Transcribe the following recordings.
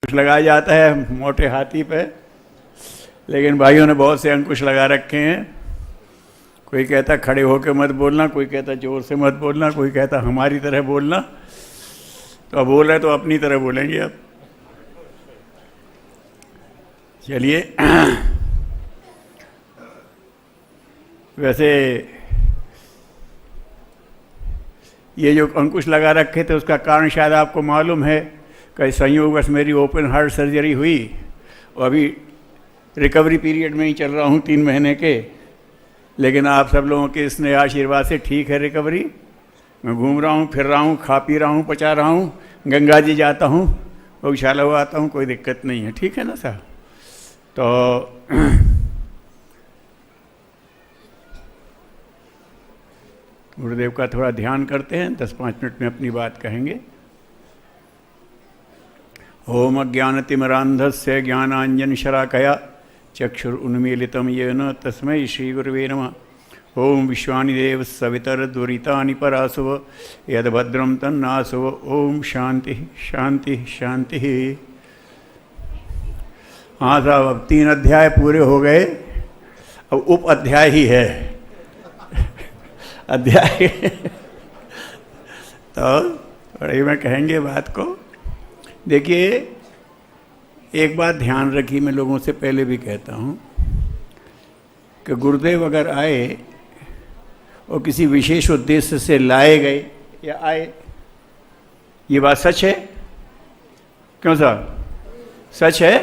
अंकुश लगाया जाता है मोटे हाथी पे, लेकिन भाइयों ने बहुत से अंकुश लगा रखे हैं। कोई कहता खड़े होकर मत बोलना, कोई कहता जोर से मत बोलना, कोई कहता हमारी तरह बोलना। तो अब बोल रहे तो अपनी तरह बोलेंगे अब। चलिए, वैसे ये जो अंकुश लगा रखे थे उसका कारण शायद आपको मालूम है कि संयोगवश मेरी ओपन हार्ट सर्जरी हुई और अभी रिकवरी पीरियड में ही चल रहा हूँ 3 महीने के। लेकिन आप सब लोगों के स्नेह आशीर्वाद से ठीक है रिकवरी। मैं घूम रहा हूँ, फिर रहा हूँ, खा पी रहा हूँ, पचा रहा हूँ, गंगा जी जाता हूँ, गौशाला हुआ आता हूँ, कोई दिक्कत नहीं है। ठीक है ना साहब? तो गुरुदेव का थोड़ा ध्यान करते हैं, 10-5 मिनट में अपनी बात कहेंगे। ओम अज्ञानतिमिरान्धस्य ज्ञानाञ्जनशलाकया चक्षुरुन्मीलितं येन तस्मै श्रीगुरुवे नमः। ओम विश्वानि देव सवितरदुरितानि परासुव यद्भद्रं तन्नासुव। ओम शांति शांति शांति। हाँ साहब, अब 3 अध्याय पूरे हो गए, अब उप अध्याय ही है अध्याय तो बड़े में कहेंगे बात को। देखिए, एक बात ध्यान रखिए, मैं लोगों से पहले भी कहता हूँ कि गुरुदेव अगर आए और किसी विशेष उद्देश्य से लाए गए या आए, ये बात सच है? क्यों साहब, सच है?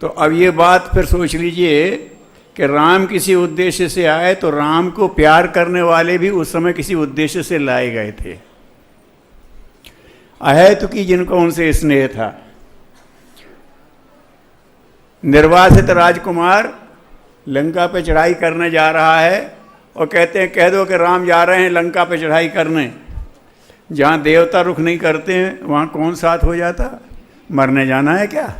तो अब ये बात फिर सोच लीजिए कि राम किसी उद्देश्य से आए तो राम को प्यार करने वाले भी उस समय किसी उद्देश्य से लाए गए थे। अहेतुकी जिनको उनसे स्नेह था। निर्वासित राजकुमार लंका पे चढ़ाई करने जा रहा है और कहते हैं कह दो कि राम जा रहे हैं लंका पे चढ़ाई करने। जहाँ देवता रुख नहीं करते हैं वहाँ कौन साथ हो जाता? मरने जाना है क्या?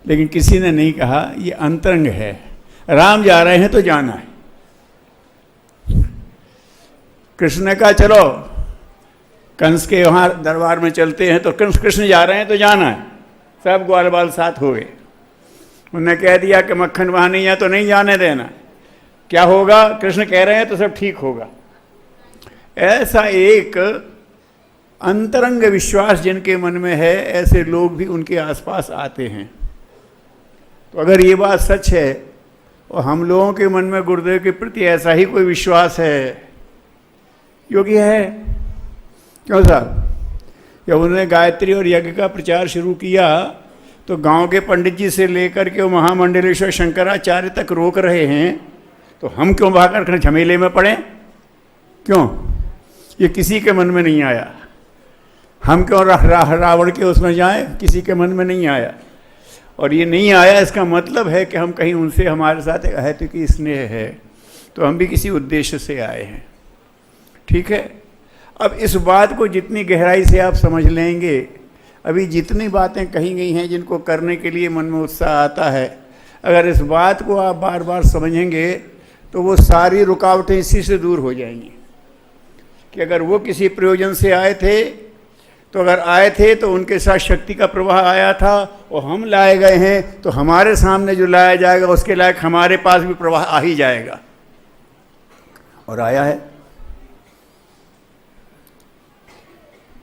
लेकिन किसी ने नहीं कहा, ये अंतरंग है, राम जा रहे हैं तो जाना है। कृष्ण ने कहा चलो कंस के वहाँ दरबार में चलते हैं, तो कृष्ण जा रहे हैं तो जाना है। सब ग्वाल बाल साथ हो गए। उन्होंने कह दिया कि मक्खन वहाँ नहीं है तो नहीं जाने देना। क्या होगा? कृष्ण कह रहे हैं तो सब ठीक होगा। ऐसा एक अंतरंग विश्वास जिनके मन में है, ऐसे लोग भी उनके आसपास आते हैं। तो अगर ये बात सच है और हम लोगों के मन में गुरुदेव के प्रति ऐसा ही कोई विश्वास है, योग्य है। क्यों साहब? जब उन्होंने गायत्री और यज्ञ का प्रचार शुरू किया तो गांव के पंडित जी से लेकर के महामंडलेश्वर शंकराचार्य तक रोक रहे हैं, तो हम क्यों भाकर झमेले में पड़े? क्यों? ये किसी के मन में नहीं आया। हम क्यों रावण के उसमें जाएं? किसी के मन में नहीं आया। और ये नहीं आया, इसका मतलब है कि हम कहीं उनसे हमारे साथ एक अहेतुकी स्नेह है, तो हम भी किसी उद्देश्य से आए हैं। ठीक है? अब इस बात को जितनी गहराई से आप समझ लेंगे, अभी जितनी बातें कही गई हैं जिनको करने के लिए मन में उत्साह आता है, अगर इस बात को आप बार बार समझेंगे तो वो सारी रुकावटें इसी से दूर हो जाएंगी। कि अगर वो किसी प्रयोजन से आए थे, तो अगर आए थे तो उनके साथ शक्ति का प्रवाह आया था, और हम लाए गए हैं तो हमारे सामने जो लाया जाएगा उसके लायक हमारे पास भी प्रवाह आ ही जाएगा। और आया है।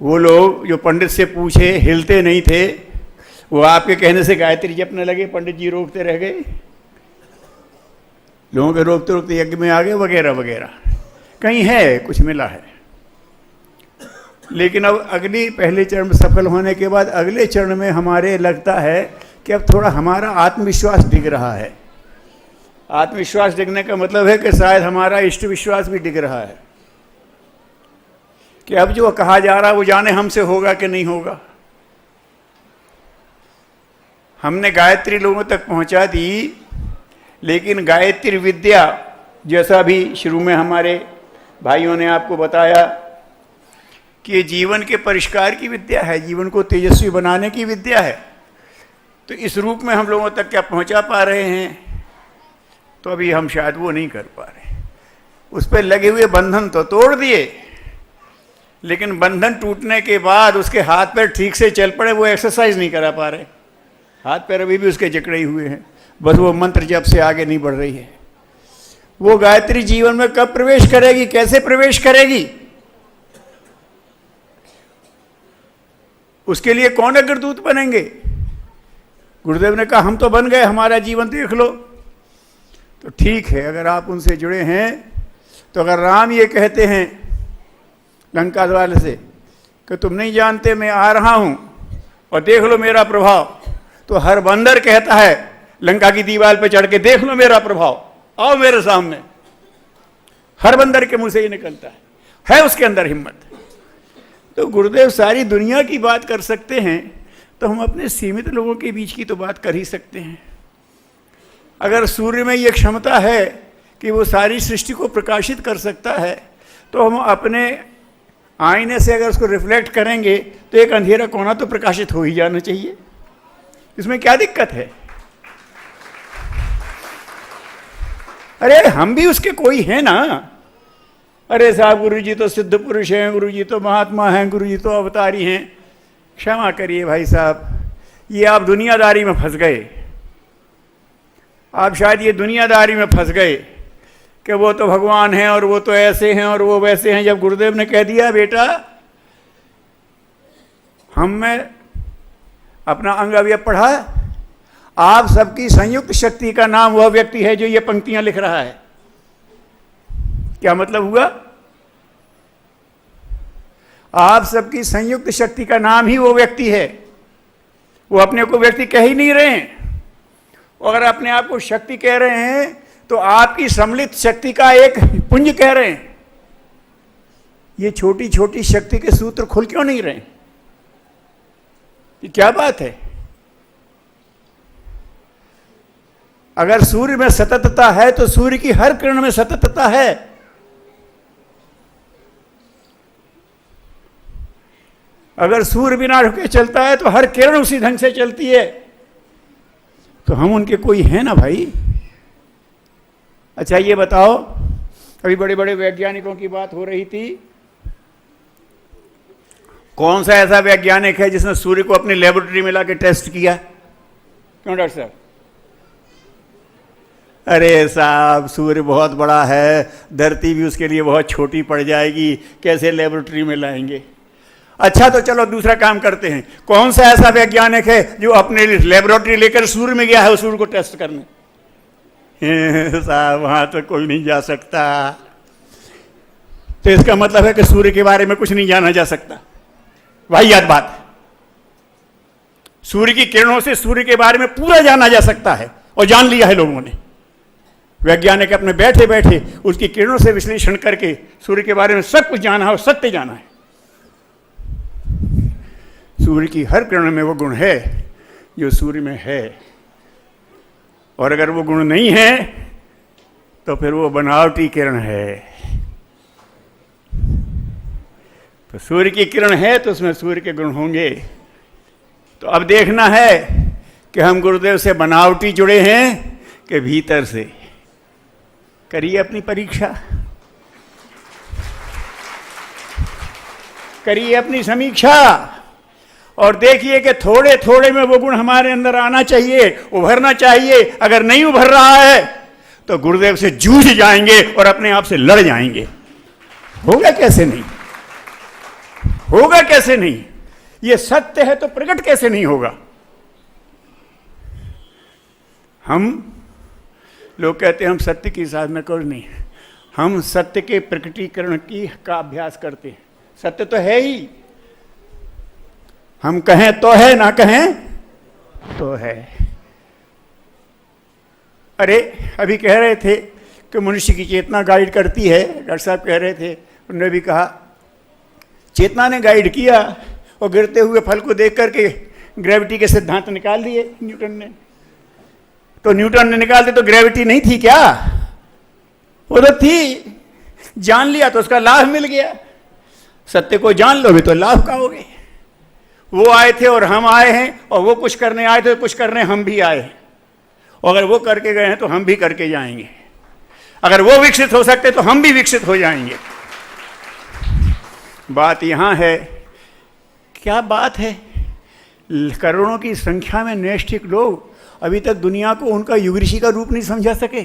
वो लोग जो पंडित से पूछे हिलते नहीं थे, वो आपके कहने से गायत्री जपने लगे, पंडित जी रोकते रह गए। लोगों के रोकते रोकते यज्ञ में आ गए वगैरह वगैरह। कहीं है, कुछ मिला है। लेकिन अब अगली पहले चरण में सफल होने के बाद अगले चरण में हमारे लगता है कि अब थोड़ा हमारा आत्मविश्वास डिग रहा है। आत्मविश्वास डिगने का मतलब है कि शायद हमारा इष्ट विश्वास भी डिग रहा है कि अब जो कहा जा रहा है वो जाने हमसे होगा कि नहीं होगा। हमने गायत्री लोगों तक पहुंचा दी, लेकिन गायत्री विद्या, जैसा भी शुरू में हमारे भाइयों ने आपको बताया कि ये जीवन के परिष्कार की विद्या है, जीवन को तेजस्वी बनाने की विद्या है, तो इस रूप में हम लोगों तक क्या पहुंचा पा रहे हैं? तो अभी हम शायद वो नहीं कर पा रहे। उस पर लगे हुए बंधन तो तोड़ दिए, लेकिन बंधन टूटने के बाद उसके हाथ पैर ठीक से चल पड़े, वो एक्सरसाइज नहीं करा पा रहे, हाथ पैर अभी भी उसके जकड़े ही हुए हैं, बस वो मंत्र जप से आगे नहीं बढ़ रही है। वो गायत्री जीवन में कब प्रवेश करेगी, कैसे प्रवेश करेगी? उसके लिए कौन अग्रदूत बनेंगे? गुरुदेव ने कहा हम तो बन गए, हमारा जीवन देख लो। तो ठीक है, अगर आप उनसे जुड़े हैं तो अगर राम ये कहते हैं लंका वाले से कि तुम नहीं जानते मैं आ रहा हूं और देख लो मेरा प्रभाव, तो हर बंदर कहता है लंका की दीवार पर चढ़ के देख लो मेरा प्रभाव, आओ मेरे सामने। हर बंदर के मुंह से ये निकलता है उसके अंदर हिम्मत। तो गुरुदेव सारी दुनिया की बात कर सकते हैं, तो हम अपने सीमित लोगों के बीच की तो बात कर ही सकते हैं। अगर सूर्य में ये क्षमता है कि वो सारी सृष्टि को प्रकाशित कर सकता है, तो हम अपने आईने से अगर उसको रिफ्लेक्ट करेंगे तो एक अंधेरा कोना तो प्रकाशित हो ही जाना चाहिए। इसमें क्या दिक्कत है? अरे हम भी उसके कोई हैं ना। अरे साहब गुरु जी तो सिद्ध पुरुष हैं, गुरु जी तो महात्मा हैं, गुरु जी तो अवतारी हैं। क्षमा करिए भाई साहब, ये आप दुनियादारी में फंस गए। आप शायद ये दुनियादारी में फंस गए कि वो तो भगवान हैं और वो तो ऐसे हैं और वो वैसे हैं। जब गुरुदेव ने कह दिया बेटा हम में अपना अंग अवयव पढ़ा, आप सबकी संयुक्त शक्ति का नाम वह व्यक्ति है जो ये पंक्तियां लिख रहा है। क्या मतलब हुआ? आप सबकी संयुक्त शक्ति का नाम ही वो व्यक्ति है। वो अपने को व्यक्ति कह ही नहीं रहे हैं। अगर अपने आप को शक्ति कह रहे हैं तो आपकी सम्मिलित शक्ति का एक पुंज कह रहे हैं। ये छोटी छोटी शक्ति के सूत्र खुल क्यों नहीं रहे? ये क्या बात है? अगर सूर्य में सततता है तो सूर्य की हर किरण में सततता है। अगर सूर्य बिना रुके चलता है तो हर किरण उसी ढंग से चलती है। तो हम उनके कोई हैं ना भाई। अच्छा ये बताओ, अभी बड़े बड़े वैज्ञानिकों की बात हो रही थी, कौन सा ऐसा वैज्ञानिक है जिसने सूर्य को अपनी लेबोरेटरी में लाके टेस्ट किया? क्यों डॉक्टर साहब? अरे साहब सूर्य बहुत बड़ा है, धरती भी उसके लिए बहुत छोटी पड़ जाएगी, कैसे लेबोरेटरी में लाएंगे? अच्छा तो चलो दूसरा काम करते हैं, कौन सा ऐसा वैज्ञानिक है जो अपने लेबोरेटरी लेकर सूर्य में गया है सूर्य को टेस्ट करने? साहब वहां तो कोई नहीं जा सकता। तो इसका मतलब है कि सूर्य के बारे में कुछ नहीं जाना जा सकता। वाहियात बात। सूर्य की किरणों से सूर्य के बारे में पूरा जाना जा सकता है और जान लिया है लोगों ने। वैज्ञानिक अपने बैठे बैठे उसकी किरणों से विश्लेषण करके सूर्य के बारे में सब कुछ जाना है और सत्य जाना है। सूर्य की हर किरण में वो गुण है जो सूर्य में है, और अगर वो गुण नहीं है तो फिर वो बनावटी किरण है। तो सूर्य की किरण है तो उसमें सूर्य के गुण होंगे। तो अब देखना है कि हम गुरुदेव से बनावटी जुड़े हैं कि भीतर से। करिए अपनी परीक्षा, करिए अपनी समीक्षा और देखिए कि थोड़े थोड़े में वो गुण हमारे अंदर आना चाहिए, उभरना चाहिए। अगर नहीं उभर रहा है तो गुरुदेव से जूझ जाएंगे और अपने आप से लड़ जाएंगे। होगा कैसे नहीं? होगा कैसे नहीं? ये सत्य है तो प्रकट कैसे नहीं होगा? हम लोग कहते हैं हम सत्य की साधना कर नहीं, हम सत्य के प्रकटीकरण का अभ्यास करते हैं। सत्य तो है ही, हम कहें तो है, ना कहें तो है। अरे अभी कह रहे थे कि मनुष्य की चेतना गाइड करती है, डॉक्टर साहब कह रहे थे, उन्होंने भी कहा चेतना ने गाइड किया और गिरते हुए फल को देख करके ग्रेविटी के सिद्धांत निकाल दिए न्यूटन ने। तो न्यूटन ने निकाल दिए तो ग्रेविटी नहीं थी क्या? वो तो थी, जान लिया तो उसका लाभ मिल गया। सत्य को जान लोगे तो लाभ पाओगे। वो आए थे और हम आए हैं, और वो कुछ करने आए थे, कुछ करने हम भी आए हैं। और अगर वो करके गए हैं तो हम भी करके जाएंगे। अगर वो विकसित हो सकते तो हम भी विकसित हो जाएंगे। बात यहाँ है, क्या बात है, करोड़ों की संख्या में नैष्ठिक लोग अभी तक दुनिया को उनका युग ऋषि का रूप नहीं समझा सके।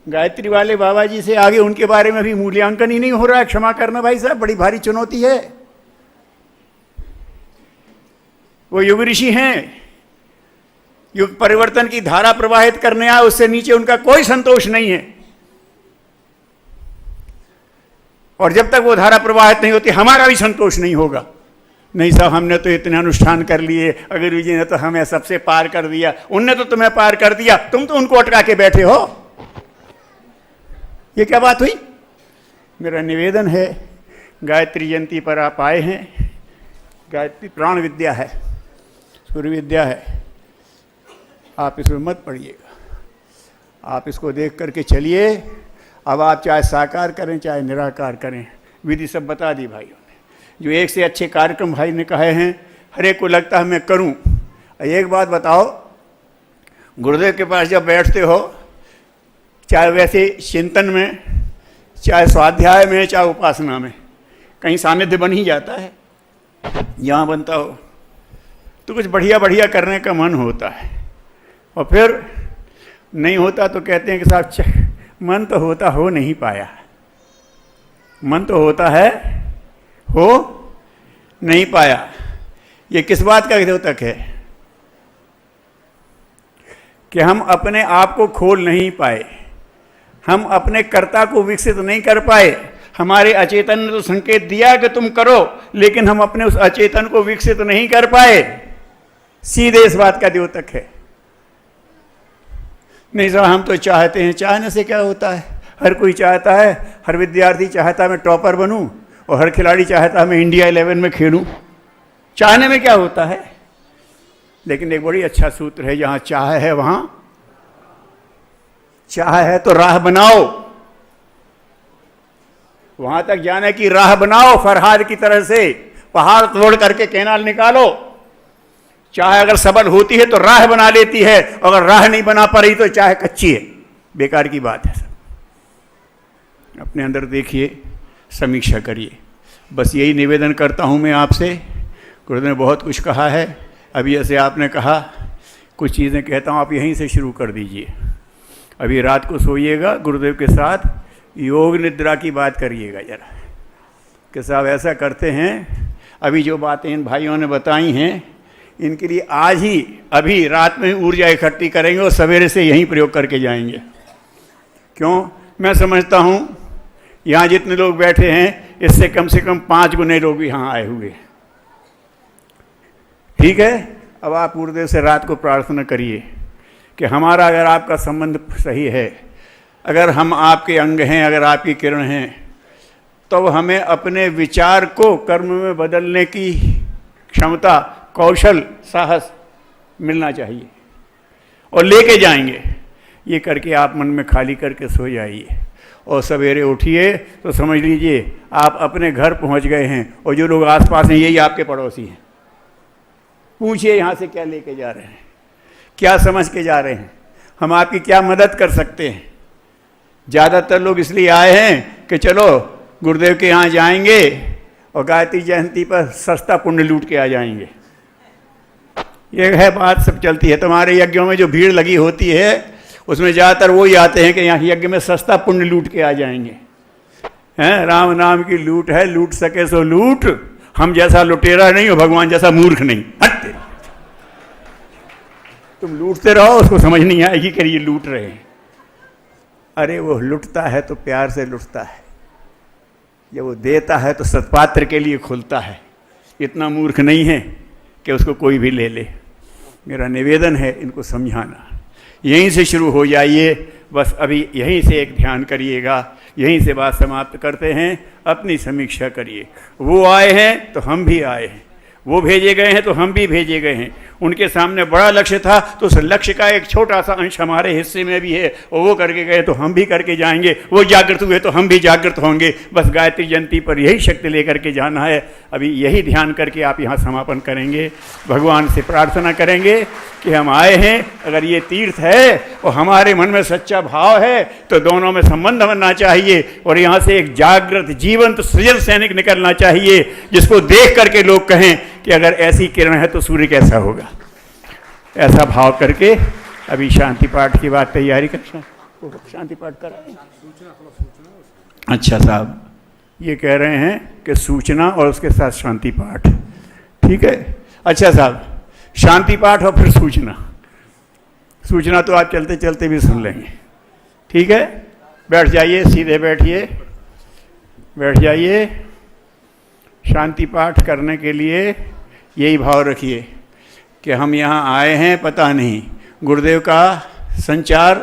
गायत्री वाले बाबा जी से आगे उनके बारे में भी मूल्यांकन ही नहीं हो रहा है। क्षमा करना भाई साहब, बड़ी भारी चुनौती है। वो युग ऋषि हैं, युग परिवर्तन की धारा प्रवाहित करने आए, उससे नीचे उनका कोई संतोष नहीं है। और जब तक वो धारा प्रवाहित नहीं होती हमारा भी संतोष नहीं होगा। नहीं साहब, हमने तो इतने अनुष्ठान कर लिए, अगर जी ने तो हमें सबसे पार कर दिया, उनने तो तुम्हें पार कर दिया, तुम तो उनको अटका के बैठे हो। ये क्या बात हुई? मेरा निवेदन है, गायत्री जयंती पर आप आए हैं, गायत्री प्राण विद्या है, सूर्य विद्या है, आप इसमें मत पड़िएगा, आप इसको देख करके चलिए। अब आप चाहे साकार करें चाहे निराकार करें, विधि सब बता दी भाइयों ने। जो एक से अच्छे कार्यक्रम भाई ने कहे हैं, हर एक को लगता है मैं करूं। एक बात बताओ, गुरुदेव के पास जब बैठते हो, चाहे वैसे चिंतन में, चाहे स्वाध्याय में, चाहे उपासना में, कहीं सानिध्य बन ही जाता है। यहाँ बनता हो तो कुछ बढ़िया बढ़िया करने का मन होता है, और फिर नहीं होता तो कहते हैं कि साहब मन तो होता, हो नहीं पाया। मन तो होता है, हो नहीं पाया। ये किस बात का द्योतक है? कि हम अपने आप को खोल नहीं पाए, हम अपने कर्ता को विकसित नहीं कर पाए। हमारे अचेतन ने तो संकेत दिया कि तुम करो, लेकिन हम अपने उस अचेतन को विकसित नहीं कर पाए। सीधे इस बात का द्योतक है। नहीं साहब, हम तो चाहते हैं, चाहने से क्या होता है? हर कोई चाहता है, हर विद्यार्थी चाहता है मैं टॉपर बनूं, और हर खिलाड़ी चाहता है मैं इंडिया 11 में खेलूं। चाहने में क्या होता है? लेकिन एक बड़ी अच्छा सूत्र है, जहां चाह है वहां चाह है तो राह बनाओ, वहां तक जाने की राह बनाओ। फरहाद की तरह से पहाड़ तोड़ करके कैनाल निकालो। चाहे अगर सबल होती है तो राह बना लेती है, अगर राह नहीं बना पा रही तो चाहे कच्ची है, बेकार की बात है। सब अपने अंदर देखिए, समीक्षा करिए। बस यही निवेदन करता हूं मैं आपसे। गुरुदेव ने बहुत कुछ कहा है, अभी ऐसे आपने कहा, कुछ चीज़ें कहता हूं, आप यहीं से शुरू कर दीजिए। अभी रात को सोइएगा, गुरुदेव के साथ योग निद्रा की बात करिएगा जरा, कि साहब ऐसा करते हैं। अभी जो बातें इन भाइयों ने बताई हैं, इनके लिए आज ही अभी रात में ऊर्जा इकट्ठी करेंगे और सवेरे से यहीं प्रयोग करके जाएंगे। क्यों? मैं समझता हूँ यहाँ जितने लोग बैठे हैं, इससे कम से कम 5 गुने लोग यहाँ आए हुए। ठीक है, अब आप गुरुदेव से रात को प्रार्थना करिए कि हमारा अगर आपका संबंध सही है, अगर हम आपके अंग हैं, अगर आपकी किरण हैं, तो हमें अपने विचार को कर्म में बदलने की क्षमता, कौशल, साहस मिलना चाहिए, और लेके जाएंगे। ये करके आप मन में खाली करके सो जाइए, और सवेरे उठिए तो समझ लीजिए आप अपने घर पहुंच गए हैं, और जो लोग आसपास हैं यही आपके पड़ोसी हैं। पूछिए यहाँ से क्या लेके जा रहे हैं, क्या समझ के जा रहे हैं, हम आपकी क्या मदद कर सकते हैं। ज़्यादातर लोग इसलिए आए हैं कि चलो गुरुदेव के यहाँ जाएंगे और गायत्री जयंती पर सस्ता पुण्य लूट के आ जाएंगे। ये है बात, सब चलती है। तुम्हारे यज्ञों में जो भीड़ लगी होती है, उसमें ज़्यादातर वही आते हैं कि यहाँ यज्ञ में सस्ता पुण्य लूट के आ जाएंगे। हैं, राम नाम की लूट है, लूट सके सो लूट। हम जैसा लुटेरा नहीं हो, भगवान जैसा मूर्ख नहीं। हटते तुम लूटते रहो, उसको समझ नहीं आएगी कि ये लूट रहे हैं। अरे वो लुटता है तो प्यार से लुटता है, जब वो देता है तो सत्पात्र के लिए खुलता है। इतना मूर्ख नहीं है कि उसको कोई भी ले ले। मेरा निवेदन है इनको समझाना। यहीं से शुरू हो जाइए, बस अभी यहीं से एक ध्यान करिएगा। यहीं से बात समाप्त करते हैं। अपनी समीक्षा करिए। वो आए हैं तो हम भी आए हैं, वो भेजे गए हैं तो हम भी भेजे गए हैं। उनके सामने बड़ा लक्ष्य था, तो उस लक्ष्य का एक छोटा सा अंश हमारे हिस्से में भी है, और वो करके गए तो हम भी करके जाएंगे। वो जागृत हुए तो हम भी जागृत होंगे। बस गायत्री जयंती पर यही शक्ति लेकर के जाना है। अभी यही ध्यान करके आप यहाँ समापन करेंगे। भगवान से प्रार्थना करेंगे कि हम आए हैं, अगर ये तीर्थ है और हमारे मन में सच्चा भाव है तो दोनों में संबंध बनना चाहिए, और यहाँ से एक जागृत जीवंत सृजन सैनिक निकलना चाहिए, जिसको देख करके लोग कहें कि अगर ऐसी किरण है तो सूर्य कैसा होगा। ऐसा भाव करके अभी शांति पाठ की बात तैयारी कर, शांति पाठ कर। अच्छा साहब, ये कह रहे हैं कि सूचना और उसके साथ शांति पाठ, ठीक है। अच्छा साहब, शांति पाठ और फिर सूचना। सूचना तो आप चलते चलते भी सुन लेंगे, ठीक है। बैठ जाइए, सीधे बैठिए, बैठ जाइए। शांति पाठ करने के लिए यही भाव रखिए कि हम यहाँ आए हैं, पता नहीं गुरुदेव का संचार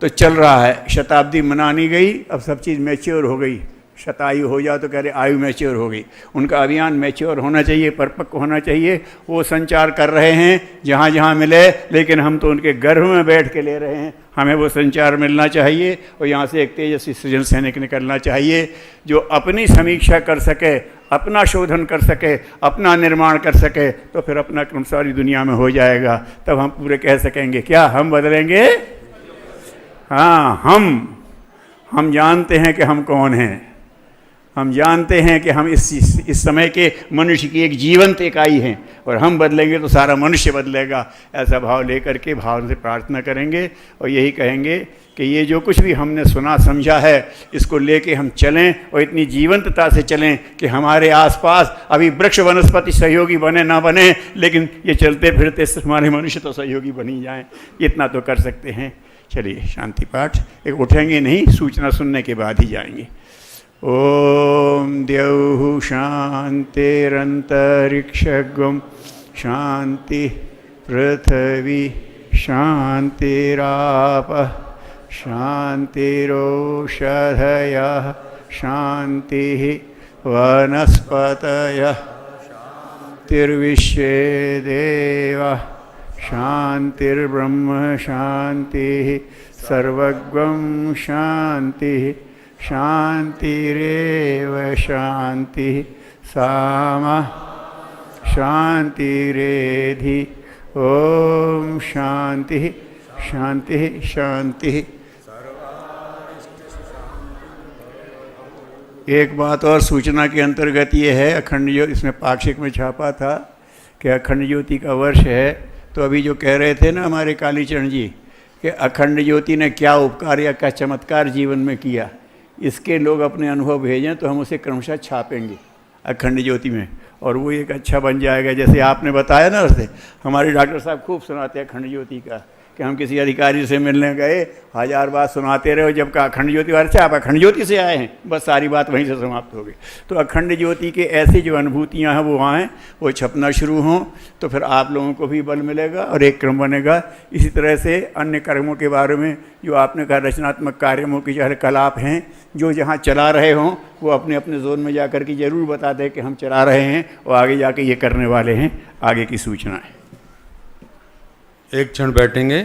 तो चल रहा है, शताब्दी मनानी गई, अब सब चीज़ मैच्योर हो गई। शतायु हो जाओ तो कह रहे आयु मैच्योर हो गई। उनका अभियान मैच्योर होना चाहिए, परिपक्व होना चाहिए। वो संचार कर रहे हैं जहाँ जहाँ मिले, लेकिन हम तो उनके गर्भ में बैठ के ले रहे हैं। हमें वो संचार मिलना चाहिए, और यहाँ से एक तेजस्वी सृजन सैनिक निकलना चाहिए, जो अपनी समीक्षा कर सके, अपना शोधन कर सके, अपना निर्माण कर सके, तो फिर अपना क्रम सारी दुनिया में हो जाएगा। तब हम पूरे कह सकेंगे, क्या हम बदलेंगे? हाँ, हम जानते हैं कि हम कौन हैं। हम जानते हैं कि हम इस समय के मनुष्य की एक जीवंत इकाई हैं, और हम बदलेंगे तो सारा मनुष्य बदलेगा। ऐसा भाव लेकर के भाव से प्रार्थना करेंगे, और यही कहेंगे कि ये जो कुछ भी हमने सुना समझा है, इसको लेके हम चलें, और इतनी जीवंतता से चलें कि हमारे आसपास अभी वृक्ष वनस्पति सहयोगी बने ना बने, लेकिन ये चलते फिरते हमारे मनुष्य तो सहयोगी बनी जाएं। इतना तो कर सकते हैं। चलिए शांति पाठ, एक उठेंगे नहीं, सूचना सुनने के बाद ही जाएंगे। ओम द्यौः शान्तिरन्तरिक्षगं शांति पृथ्वी शान्तिरापः शान्तिरोषधयः शान्तिः वनस्पतयः शान्तिर्विश्वे देवाः शान्तिर्ब्रह्म शान्तिः सर्वगं शान्तिः शान्तिरेव शान्तिः सामा शान्तिरेधि। ओम शांति शांति शांति। एक बात और सूचना के अंतर्गत ये है, अखंड ज्योति, इसमें पाक्षिक में छापा था कि अखंड ज्योति का वर्ष है। तो अभी जो कह रहे थे ना हमारे कालीचरण जी कि अखंड ज्योति ने क्या उपकार या क्या चमत्कार जीवन में किया, इसके लोग अपने अनुभव भेजें तो हम उसे क्रमशः छापेंगे अखंड ज्योति में, और वो एक अच्छा बन जाएगा। जैसे आपने बताया ना, उससे हमारे डॉक्टर साहब खूब सुनाते हैं अखंड ज्योति का, कि हम किसी अधिकारी से मिलने गए, 1000 बात सुनाते रहे, जब का अखंड ज्योति वाले से आप अखंड ज्योति से आए हैं, बस सारी बात वहीं से समाप्त हो गई। तो अखंड ज्योति के ऐसी जो अनुभूतियाँ हैं वो आएँ, वो छपना शुरू हों, तो फिर आप लोगों को भी बल मिलेगा और एक क्रम बनेगा। इसी तरह से अन्य कर्मों के बारे में जो आपने कहा, रचनात्मक कार्यों की जो कलाप हैं, जो जहाँ चला रहे हों, वो अपने अपने जोन में जा कर के ज़रूर बता दें कि हम चला रहे हैं और आगे जाके ये करने वाले हैं। आगे की सूचना है। एक क्षण बैठेंगे।